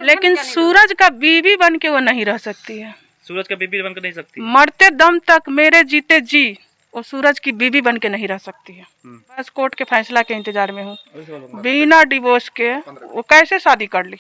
लेकिन सूरज का बीवी बन के वो नहीं रह सकती है। सूरज का बीवी बनकर नहीं सकती। मरते दम तक मेरे जीते जी वो सूरज की बीवी बन के नहीं रह सकती है। बस कोर्ट के फैसला के इंतजार में हूँ। बिना डिवोर्स के वो कैसे शादी कर ली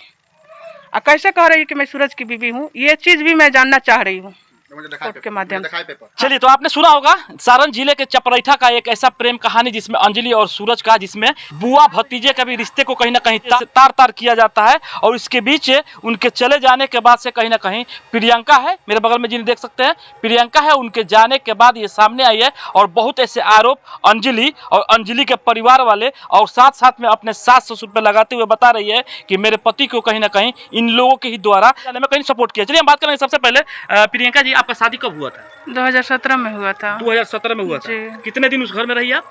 और कैसे कह रही है कि मैं सूरज की बीवी हूँ, ये चीज भी मैं जानना चाह रही हूँ कोर्ट के माध्यम से। चलिए, तो आपने सुना होगा सारण जिले के चपरैठा का एक ऐसा प्रेम कहानी जिसमें अंजलि और सूरज का, जिसमें बुआ भतीजे का भी रिश्ते को कहीं ना कहीं तार तार किया जाता है। और इसके बीच उनके चले जाने के बाद से कहीं ना कहीं प्रियंका है, मेरे बगल में जिन्हें देख सकते हैं, प्रियंका है, उनके जाने के बाद ये सामने आई है और बहुत ऐसे आरोप अंजलि और अंजलि के परिवार वाले और साथ साथ में अपने सास ससुर पर लगाते हुए बता रही है कि मेरे पति को कहीं ना कहीं इन लोगों के ही द्वारा कहीं सपोर्ट किया। चलिए हम बात करेंगे सबसे पहले प्रियंका जी, आपका शादी कब हुआ था? 2017 में हुआ था। 2017 में हुआ था। कितने दिन उस घर में रही आप?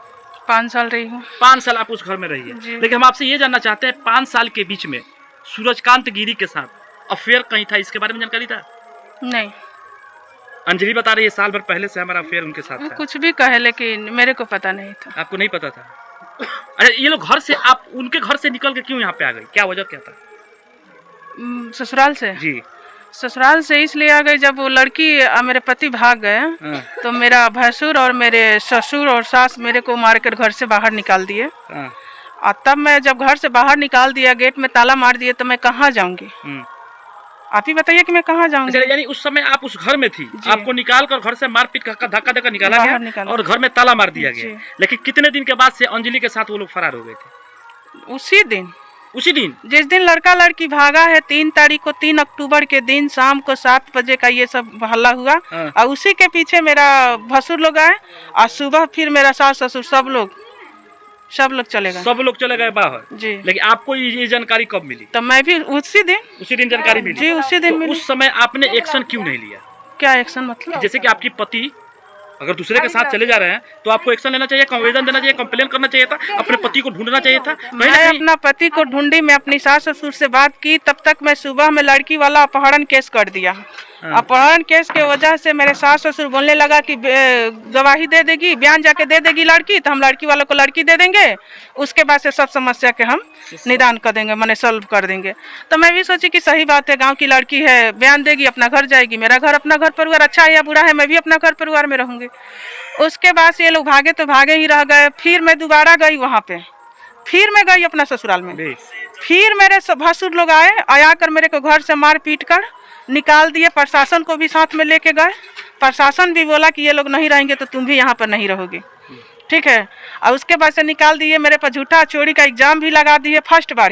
5 साल रही हूँ। 5 साल आप उस घर में रही है। लेकिन हम आपसे ये जानना चाहते हैं, 5 साल के बीच में सूरजकांत गिरी के साथ अफेयर कहीं था, इसके बारे में जानकारी था? नहीं। अंजलि बता रही है साल भर पहले से हमारा अफेयर उनके साथ था। कुछ भी कहे लेकिन मेरे को पता नहीं था। आपको नहीं पता था? अरे ये लोग घर से, आप उनके घर से निकल के क्यों यहाँ पे आ गई, क्या वजह क्या था? ससुराल से जी, ससुराल से इसलिए आ गई, जब वो लड़की मेरे पति भाग गए तो मेरा भसुर और मेरे ससुर और सास मेरे को मारकर घर से बाहर निकाल दिए। और तब मैं जब घर से बाहर निकाल दिया, गेट में ताला मार दिए, तो मैं कहाँ जाऊंगी? आप ही बताइए कि मैं कहाँ जाऊंगी? यानी उस समय आप उस घर में थी, आपको निकाल कर घर से मारपीट धक्का धक्का निकाला गया और घर में ताला मार दिया गया। लेकिन कितने दिन के बाद से अंजलि के साथ वो लोग फरार हो गए थे? उसी दिन जिस दिन लड़का लड़की भागा है, 3 तारीख को, 3 अक्टूबर के दिन शाम को 7 बजे का ये सब हल्ला हुआ। और उसी के पीछे मेरा भसुर लोग आए और सुबह फिर मेरा सास ससुर सब लोग चले गए बाहर जी। लेकिन आपको ये जानकारी कब मिली? तो मैं भी उसी दिन जानकारी मिली जी, उसी दिन मिली। उस समय आपने एक्शन क्यों नहीं लिया? क्या एक्शन मतलब? जैसे कि आपकी पति अगर दूसरे के साथ चले जा रहे हैं तो आपको एक्शन लेना चाहिए, आवेदन देना चाहिए, कंप्लेन करना चाहिए था, अपने पति को ढूंढना चाहिए था। मैं अपना पति को ढूंढी, मैं अपनी सास ससुर से बात की, तब तक मैं सुबह में लड़की वाला अपहरण केस कर दिया। अपहरण केस के वजह से मेरे सास ससुर बोलने लगा कि गवाही दे देगी, बयान जाके दे देगी लड़की, तो हम लड़की वालों को लड़की दे देंगे, उसके बाद से सब समस्या के हम निदान कर देंगे, माने सॉल्व कर देंगे। तो मैं भी सोची कि सही बात है, गांव की लड़की है, बयान देगी, अपना घर जाएगी, मेरा घर अपना घर परिवार, अच्छा है या बुरा है, मैं भी अपना घर परिवार में रहूंगी। उसके बाद से ये लोग भागे तो भागे ही रह गए। फिर मैं दोबारा गई वहाँ पे, फिर मैं गई अपना ससुराल में, फिर मेरे भसुर लोग आए, आकर मेरे को घर से मार पीट कर निकाल दिए। प्रशासन को भी साथ में लेके गए, प्रशासन भी बोला कि ये लोग नहीं रहेंगे तो तुम भी यहाँ पर नहीं रहोगे, ठीक है। और उसके बाद से निकाल दिए, मेरे पर झूठा चोरी का एग्जाम भी लगा दिए। फर्स्ट बार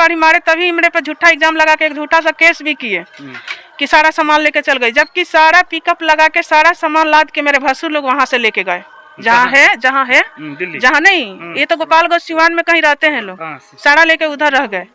ही मारे, तभी मेरे पर झूठा एग्जाम लगा के एक झूठा सा केस भी किए कि सारा सामान लेके चल गई, जबकि सारा पिकअप लगा के सारा सामान लाद के मेरे भसुर लोग वहाँ से लेके गए। जहाँ नहीं, ये तो गोपालगंज सिवान में कहीं रहते हैं लोग, सारा लेके उधर रह गए।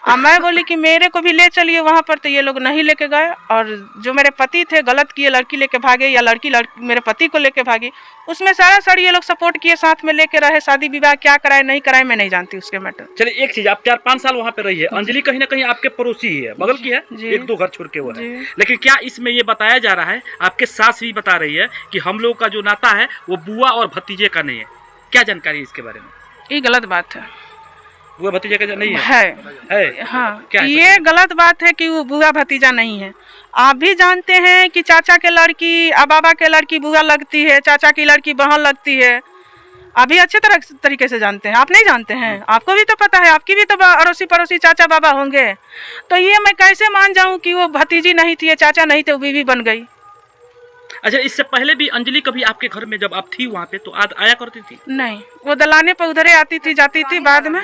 और मैं बोली कि मेरे को भी ले चलिए वहाँ पर, तो ये लोग नहीं लेके गए। और जो मेरे पति थे गलत किए, लड़की लेके भागे या लड़की मेरे पति को लेके भागी, उसमें सारा ये लोग सपोर्ट किए, साथ में लेके रहे। शादी विवाह क्या कराए नहीं कराए मैं नहीं जानती उसके मैटर। चलिए एक चीज, आप 4-5 साल वहाँ पे रही है, अंजलि कहीं ना कहीं आपके पड़ोसी ही है, बगल की है, 1-2 घर छोड़ के वो है। लेकिन क्या इसमें ये बताया जा रहा है, आपके सास भी बता रही है कि हम लोग का जो नाता है वो बुआ और भतीजे का नहीं है, क्या जानकारी है इसके बारे में? ये गलत बात है, बुआ भतीजा का नहीं है। हाँ, क्या ये गलत बात है कि वो बुआ भतीजा नहीं है। आप भी जानते हैं कि चाचा के लड़की और बाबा के लड़की बुआ लगती है, चाचा की लड़की बहन लगती है। अभी अच्छे तरीके से जानते हैं, आप नहीं जानते हैं? आपको भी तो पता है, आपकी भी तो अड़ोसी पड़ोसी चाचा बाबा होंगे। तो ये मैं कैसे मान जाऊं कि वो भतीजी नहीं थी, चाचा नहीं थे, वो बीवी बन गई। अच्छा, इससे पहले भी अंजलि कभी आपके घर में जब आप थी वहाँ पे तो आया करती थी? नहीं, वो दलाने पर उधरे आती थी जाती थी। बाद में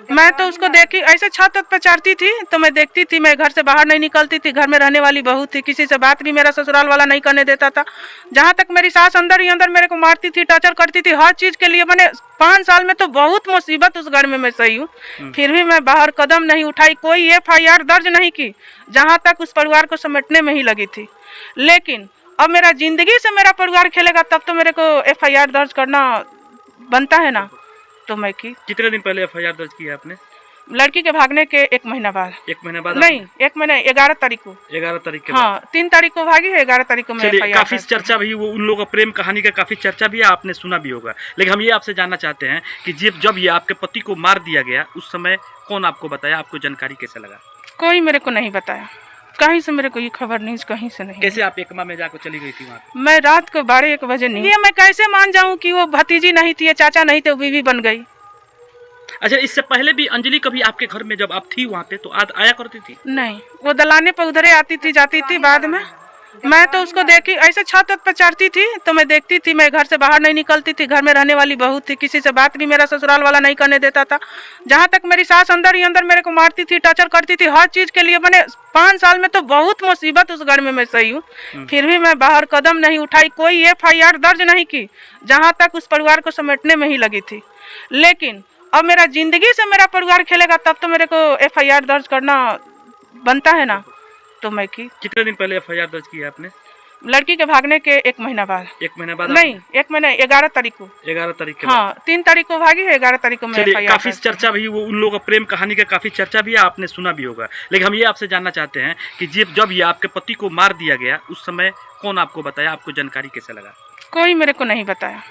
मैं तो उसको देखी, ऐसे छत पे चढ़ती थी तो मैं देखती थी, मैं घर से बाहर नहीं निकलती थी। घर में रहने वाली बहू थी, किसी से बात भी मेरा ससुराल वाला नहीं करने देता था। जहाँ तक मेरी सास अंदर ही अंदर मेरे को मारती थी, टॉर्चर करती थी हर चीज के लिए। मैंने 5 साल में तो बहुत मुसीबत उस घर में मैं सही हूँ, फिर भी मैं बाहर कदम नहीं उठाई, कोई FIR दर्ज नहीं की, जहाँ तक उस परिवार को समेटने में ही लगी थी। लेकिन अब मेरा जिंदगी से मेरा परिवार खेलेगा तब तो मेरे को FIR दर्ज करना बनता है ना, तो मैं की। कितने दिन पहले FIR दर्ज किया आपने? लड़की के भागने के 1 महीना बाद। 1 महीने बाद नहीं, 1 महीने 11 तारीख को। 11 तारीख के हाँ, 3 तारीख को भागी है, 11 तारीख को मैं काफी चर्चा भी, वो उन लोगों का प्रेम कहानी का काफी चर्चा भी है, आपने सुना भी होगा। लेकिन हम ये आपसे जानना चाहते हैं कि जब ये आपके पति को मार दिया गया उस समय कौन आपको बताया, आपको जानकारी कैसे लगा? कोई मेरे को नहीं बताया, कहीं से मेरे को ये खबर नहीं, कहीं से नहीं। कैसे आप एकमा में जाकर चली गई थी वहाँ? मैं रात को 12-1 बजे नहीं, ये मैं कैसे मान जाऊँ कि वो भतीजी नहीं थी, चाचा नहीं थे, वो बीवी बन गई। अच्छा, इससे पहले भी अंजलि कभी आपके घर में जब आप थी वहाँ पे तो आया करती थी? नहीं, वो दलाने पर उधरे आती थी जाती थी। बाद में मैं तो उसको देखी ऐसे छत पर चढ़ती थी तो मैं देखती थी, मैं घर से बाहर नहीं निकलती थी। घर में रहने वाली बहू थी, किसी से बात भी मेरा ससुराल वाला नहीं करने देता था। जहाँ तक मेरी सास अंदर ही अंदर मेरे को मारती थी, टॉर्चर करती थी हर चीज़ के लिए। मैंने 5 साल में तो बहुत मुसीबत उस घर में मैं सही हूँ, फिर भी मैं बाहर कदम नहीं उठाई, कोई FIR दर्ज नहीं की, जहाँ तक उस परिवार को समेटने में ही लगी थी। लेकिन अब मेरा जिंदगी से मेरा परिवार खेलेगा तब तो मेरे को FIR दर्ज करना बनता है ना, तो मैं की। कितने दिन पहले FIR दर्ज किया आपने? लड़की के भागने के 1 महीना बाद। 1 महीने बाद? नहीं, 1 महीने 11 तारीख को। 11 तारीख के हाँ, 3 तारीख को भागी है, 11 तारीख को मैं FIR। काफी चर्चा भी, वो उन लोगों का प्रेम कहानी का काफी चर्चा भी है, आपने सुना भी होगा। लेकिन हम ये आपसे जानना चाहते हैं कि जब ये आपके पति को मार दिया गया उस समय कौन आपको बताया, आपको जानकारी कैसे लगा? कोई मेरे को नहीं बताया,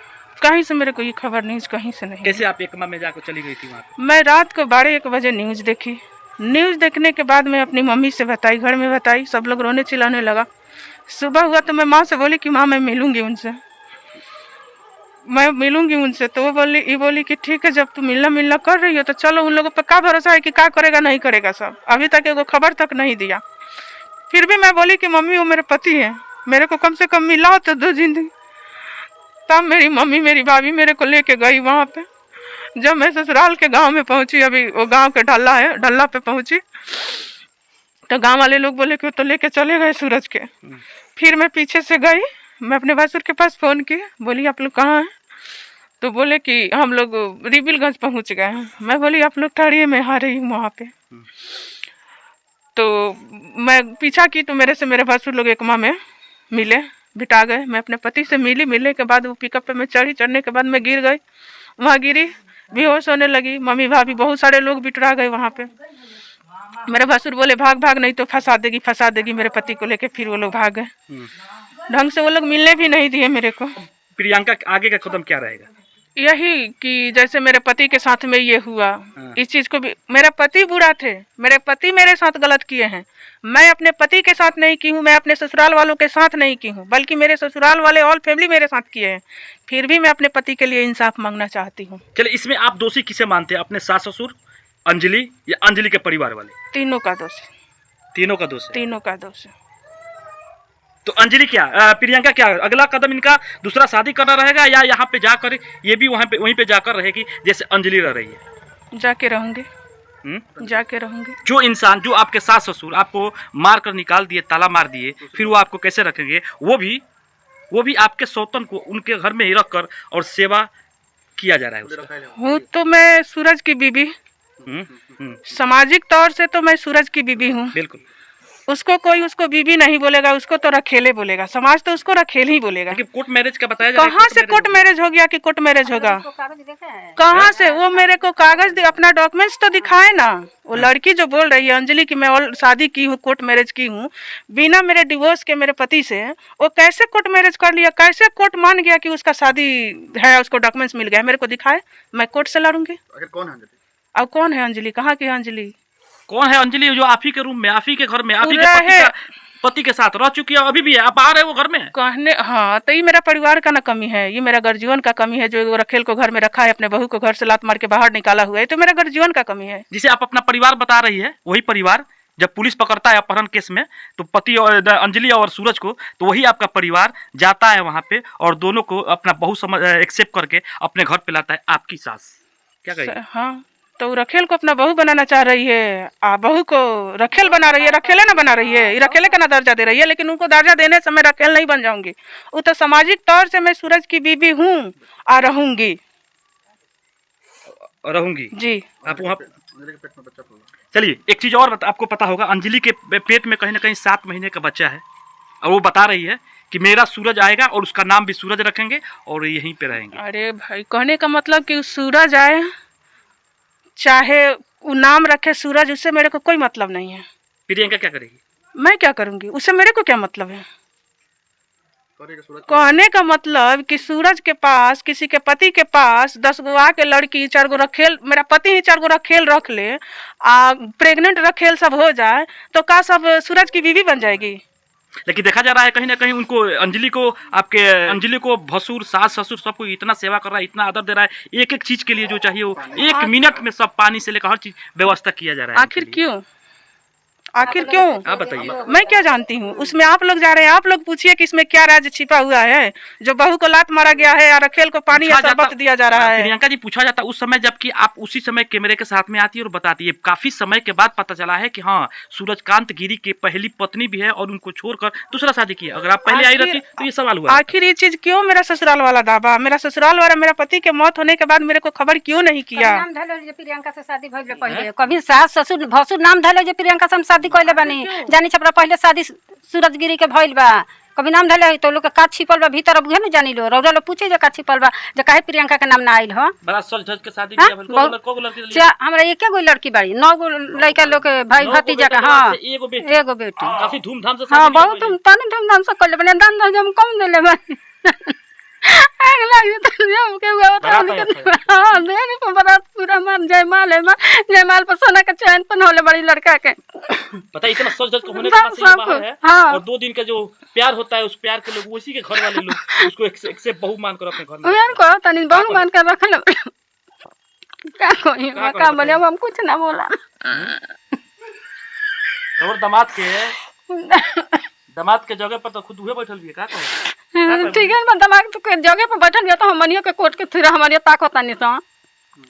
कहीं से मेरे को ये खबर नहीं, कहीं से नहीं। कैसे आप एकमा में जाकर चली गई थी वहाँ? मैं रात को 12-1 बजे न्यूज़ देखी। न्यूज़ देखने के बाद मैं अपनी मम्मी से बताई, घर में बताई, सब लोग रोने चिल्लाने लगा। सुबह हुआ तो मैं माँ से बोली कि माँ मैं मिलूंगी उनसे, मैं मिलूंगी उनसे। तो वो बोली कि ठीक है, जब तू मिलना कर रही हो तो चलो। उन लोगों पर क्या भरोसा है कि क्या करेगा नहीं करेगा, सब अभी तक एगो खबर तक नहीं दिया। फिर भी मैं बोली कि मम्मी वो मेरे पति हैं, मेरे को कम से कम मिला हो तो 2 जिंदगी। तब मेरी मम्मी मेरी भाभी मेरे को लेके गई वहाँ पे। जब मैं ससुराल के गांव में पहुंची, अभी वो गांव के ढल्ला है, ढल्ला पे पहुंची तो गांव वाले लोग बोले कि वो तो लेके चले गए सूरज के। फिर मैं पीछे से गई, मैं अपने भासुर के पास फ़ोन की, बोली आप लोग कहाँ हैं? तो बोले कि हम लोग रिबिलगंज पहुंच गए हैं। मैं बोली आप लोग ठहरिए, मैं आ रही हूँ वहाँ पे। तो मैं पीछा की तो मेरे से मेरे भासुर लोग एकमा में मिले, बिठा गए। मैं अपने पति से मिलने के बाद वो पिकअप पे मैं चढ़ने के बाद मैं गिर गई, वहाँ गिरी, बेहोश होने लगी। मम्मी भाभी बहुत सारे लोग बिटरा गए वहाँ पे। मेरे भासुर बोले भाग नहीं तो फंसा देगी मेरे पति को लेके। फिर वो लोग भाग गए, ढंग से वो लोग मिलने भी नहीं दिए मेरे को। प्रियंका आगे का कदम क्या रहेगा? यही कि जैसे मेरे पति के साथ में ये हुआ, इस चीज को भी, मेरे पति बुरा थे, मेरे पति मेरे साथ गलत किए हैं। मैं अपने पति के साथ नहीं की हूँ, मैं अपने ससुराल वालों के साथ नहीं की हूँ, बल्कि मेरे ससुराल वाले ऑल फैमिली मेरे साथ किए हैं। फिर भी मैं अपने पति के लिए इंसाफ मांगना चाहती हूँ। चलिए, इसमें आप दोषी किसे मानते हैं? अपने सास ससुर, अंजलि या अंजलि के परिवार वाले? तीनों का दोष है। तीनों का दोष है? तीनों का दोष है। तो अंजलि क्या, प्रियंका क्या अगला कदम इनका दूसरा शादी करना रहेगा या यहाँ पे जाकर ये भी वहीं पे जाकर रहेगी जैसे अंजलि रह रही है? जाके रहूंगी, जाके रहूंगी। जो इंसान, जो आपके सास ससुर आपको मार कर निकाल दिए, ताला मार दिए, फिर वो आपको कैसे रखेंगे? वो भी आपके सौतन को उनके घर में ही रख कर और सेवा किया जा रहा है उसका। हूँ तो मैं सूरज की बीबी, सामाजिक तौर से तो मैं सूरज की बीबी हूँ। बिल्कुल। उसको कोई उसको बीबी नहीं बोलेगा, उसको तो रखेले बोलेगा, समाज तो उसको रखेल ही बोलेगा। लेकिन कोर्ट मैरिज का बताया जा रहा है। कहाँ से कोर्ट मैरिज हो गया कि कोर्ट मैरिज होगा? कहाँ से? वो मेरे को कागज अपना डॉक्यूमेंट्स तो दिखाए ना। वो लड़की जो बोल रही है अंजलि की मैं और शादी की हूँ, कोर्ट मैरिज की हूँ बिना मेरे डिवोर्स के मेरे पति से, वो कैसे कोर्ट मैरिज कर लिया? कैसे कोर्ट मान गया कि उसका शादी है, उसको डॉक्यूमेंट्स मिल गया? मेरे को दिखाए, मैं कोर्ट से लड़ूंगी। कौन है अंजलि? अब कौन है अंजलि? कहाँ की है अंजलि? कौन है अंजलि? जो आप ही के रूम में, आप ही के घर में, आप ही के पति के साथ रह चुकी है, अभी भी है, आप आ रहे हो घर में कहने। हाँ, तो ये मेरा परिवार का ना कमी है, ये मेरा गर्जीवन का कमी है। जो रखेल को घर में रखा है, अपने बहू को घर से लात मार के बाहर निकाला हुआ है, तो मेरा गर्जीवन का कमी है। जिसे आप अपना परिवार बता रही है, वही परिवार जब पुलिस पकड़ता है अपहरण केस में, तो पति और अंजलि और सूरज को, तो वही आपका परिवार जाता है वहाँ पे और दोनों को अपना बहू समझ एक्सेप्ट करके अपने घर पे लाता है आपकी सास। क्या कही? हाँ, तो रखेल को अपना बहू बनाना चाह रही है, बहू को रखेल बना रही है। रखेले ना बना रही है, रखेले का ना दर्जा दे रही है, लेकिन उनको दर्जा देने से मैं रखेल नहीं बन जाऊंगी। वो तो सामाजिक तौर से मैं सूरज की बीबी हूँ और रहूंगी जी। आप वहाँ चलिए, एक चीज और आपको पता होगा, अंजलि के पेट में कहीं ना कहीं 7 महीने का बच्चा है और वो बता रही है कि मेरा सूरज आएगा और उसका नाम भी सूरज रखेंगे और यहीं पे रहेंगे। अरे भाई, कहने का मतलब कि सूरज आए चाहे वो नाम रखे सूरज, उससे मेरे को कोई मतलब नहीं है। प्रियंका क्या करेगी? मैं क्या करूंगी, उससे मेरे को क्या मतलब है? कहने का मतलब कि सूरज के पास, किसी के पति के पास 10 गो आके लड़की 4 गो रखेल, मेरा पति ही 4 गो रखेल रख ले, प्रेग्नेंट रखेल सब हो जाए, तो का सब सूरज की बीवी बन जाएगी? लेकिन देखा जा रहा है कहीं ना कहीं उनको, अंजलि को भसुर, सास, ससुर सबको इतना सेवा कर रहा है, इतना आदर दे रहा है, एक एक चीज के लिए जो चाहिए वो 1 मिनट में सब पानी से लेकर हर चीज व्यवस्था किया जा रहा है। आखिर क्यों? आखिर क्यों? आप बताइए। मैं क्या जानती हूँ उसमें, आप लोग जा रहे हैं, आप लोग पूछिए कि इसमें क्या राज छिपा हुआ है जो बहू को लात मारा गया है और रखेल को पानी या शरबत दिया जा रहा है। प्रियंका जी, पूछा जाता उस समय जबकि आप उसी समय कैमरे के साथ में आती है और बताती है, काफी समय के बाद पता चला है कि हाँ सूरजकांत गिरी की पहली पत्नी भी है और उनको छोड़कर दूसरा शादी किया। अगर आप पहले आई रहती तो ये सवाल हुआ। आखिर ये चीज क्यों मेरा ससुराल वाला दावा, मेरा ससुराल वाला मेरा पति के मौत होने के बाद मेरे को खबर क्यों नहीं किया? प्रियंका से शादी भइले पहले कभी सास ससुर भसुर नाम धैले जे प्रियंका से हम शादी कइले बानी, जानी छपरा पहले शादी सूरजगिरी के भइल बा, कभी नाम धैले तो लोग के का छिपल बा भीतर, अब उहे न जानी लो, रौरा लोग पूछे जे का छिपल बा, जे काहे प्रियंका के नाम ना आइल हो। बड़ा सज धज के शादी किया भइल, को लड़की हमरा एके गो लड़की बाड़ी, 9 गो लड़का लोग के भाई भतीजा का। हां एगो बेटी काफी धूमधाम से। हां बहुत धूमधाम से कइले बने, दान दहेज हम कम देले बानी। आग लगी तो हम के हुआ था। हां देनी पर बारात पूरा मान जयमाल है, जयमाल पर सोना का चैन पहनौले बड़ी लड़का के। पता इतना सज धज के होने के बाद से है। हाँ। और 2 दिन का जो प्यार होता है उस प्यार के लोग उसी के घर वाले लोग उसको एक से बहू मान कर अपने घर में यार को तनी बहू मान कर रखल। क्या कोई का बोले, हम कुछ ना बोला। और दामाद के जगह पर तो खुद हुए बैठल भी है, का कहे? ठीक है, दामाद के जगह पर बैठल भी तो हमनियो के कोर्ट के थुरा हमनियो ताकत नहीं सा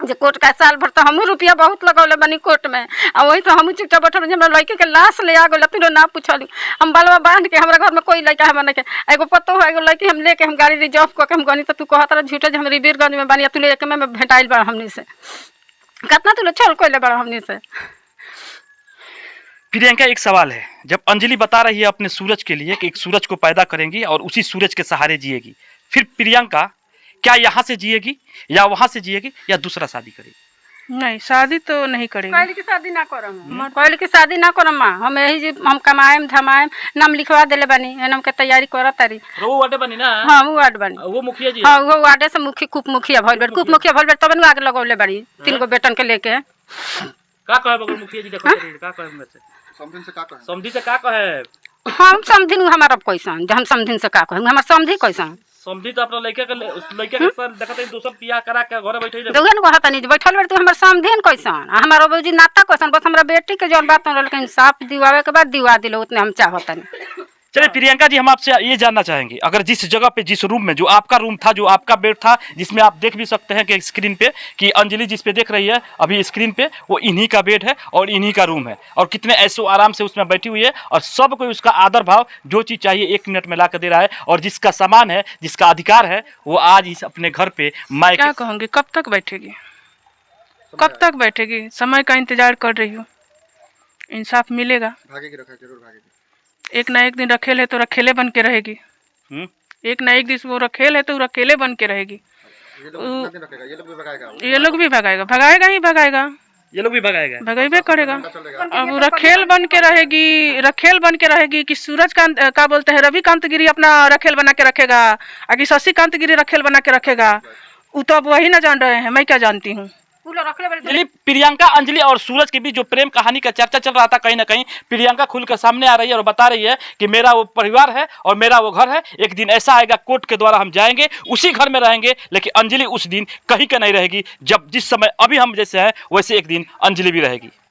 जे कोर्ट का साल भर तो हम रुपया बहुत लगौले बनी कोर्ट में, और वही तो हम चुपचाप बैठल। हमरा लड़के के लाश ले आ गेल, तीनों ना पूछली, हम बालवा बांध के, हमरा घर में कोई लड़का है के एगो पतो है, एगो लड़की हम लेके हम गाड़ी रिजर्व क के हम गनी, तो तू कहत रह झूठे जे हम रिबीरगंज में बानी, तू लेके में भेटाइल बा हमनी से, कितना तू छल कोइले बड़ा हमनी से। प्रियंका, एक सवाल है, जब अंजलि बता रही है अपने सूरज के लिए कि एक सूरज को पैदा करेंगी और उसी सूरज के सहारे जिएगी, फिर प्रियंका क्या यहाँ से जिएगी या वहाँ से जिएगी या दूसरा शादी करेगी? नहीं, शादी तो नहीं करेगी। पहले की शादी ना करम, पहले की शादी ना करम मां, हम यही हम कमाएम धमाएम, नाम लिखवा देले बानी, एनम के तैयारी करत तारी। वो वार्ड बनी ना? हां वो वार्ड बनी, वो मुखिया जी। हां वो वार्ड से कुप मुखिया भइल बेट, तब आगे लगौले बाड़ी 3 गो बेटन के लेके। का कहे बगल मुखिया जी, देखो का कहे में से समधी से का कहे? हम समधिन हमारा कैसन, हम समधिन से का कहे, हमार समधी कैसन समधी तो अपना लड़के के साथ देखत है, दोसर बियाह करा के घर बैठे रहे दोगन को हता नहीं बैठल बैठ, तू हमर समधिन कैसन, हमार बाबूजी नाता कैसन, बस हमरा बेटी के जौन बात रहल के इंसाफ दिवावे के बाद दिवा दिलो, उतने हम चाहतनी। चलिए प्रियंका जी, हम आपसे ये जानना चाहेंगे, अगर जिस जगह पे, जिस रूम में, जो आपका रूम था, जो आपका बेड था, जिसमें आप देख भी सकते हैं कि स्क्रीन पे कि अंजलि जिस पे देख रही है अभी स्क्रीन पे, वो इन्हीं का बेड है और इन्हीं का रूम है, और कितने ऐसो आराम से उसमें बैठी हुई है, और सब कोई उसका आदर भाव जो चीज़ चाहिए 1 मिनट में ला कर दे रहा है, और जिसका सामान है, जिसका अधिकार है, वो आज इस अपने घर पे मैं क्या कहूँगी, कब तक बैठेगी, कब तक बैठेगी? समय का इंतजार कर रही हूँ, इंसाफ मिलेगा। एक ना एक दिन रखेल है तो रखेले बन के रहेगी, एक ना एक दिन वो रखेल है तो रखेले बन के रहेगी। ये लोग भी भगाएगा, भगाएगा ही भगाएगा, ये लोग भी भगाएगा, भगाइबे करेगा। अब वो रखेल बन के रहेगी कि सूरजकांत का बोलते हैं रविकांत गिरी अपना रखेल बना के रखेगा, कि शशिकांत गिरी रखेल बना के रखेगा, वो तो अब वही ना जान रहे हैं, मैं क्या जानती हूँ। प्रियंका, अंजलि और सूरज के बीच जो प्रेम कहानी का चर्चा चल रहा था, कहीं ना कहीं प्रियंका खुलकर सामने आ रही है और बता रही है कि मेरा वो परिवार है और मेरा वो घर है, एक दिन ऐसा आएगा कोर्ट के द्वारा हम जाएंगे, उसी घर में रहेंगे, लेकिन अंजलि उस दिन कहीं का नहीं रहेगी, जब जिस समय अभी हम जैसे हैं वैसे एक दिन अंजलि भी रहेगी।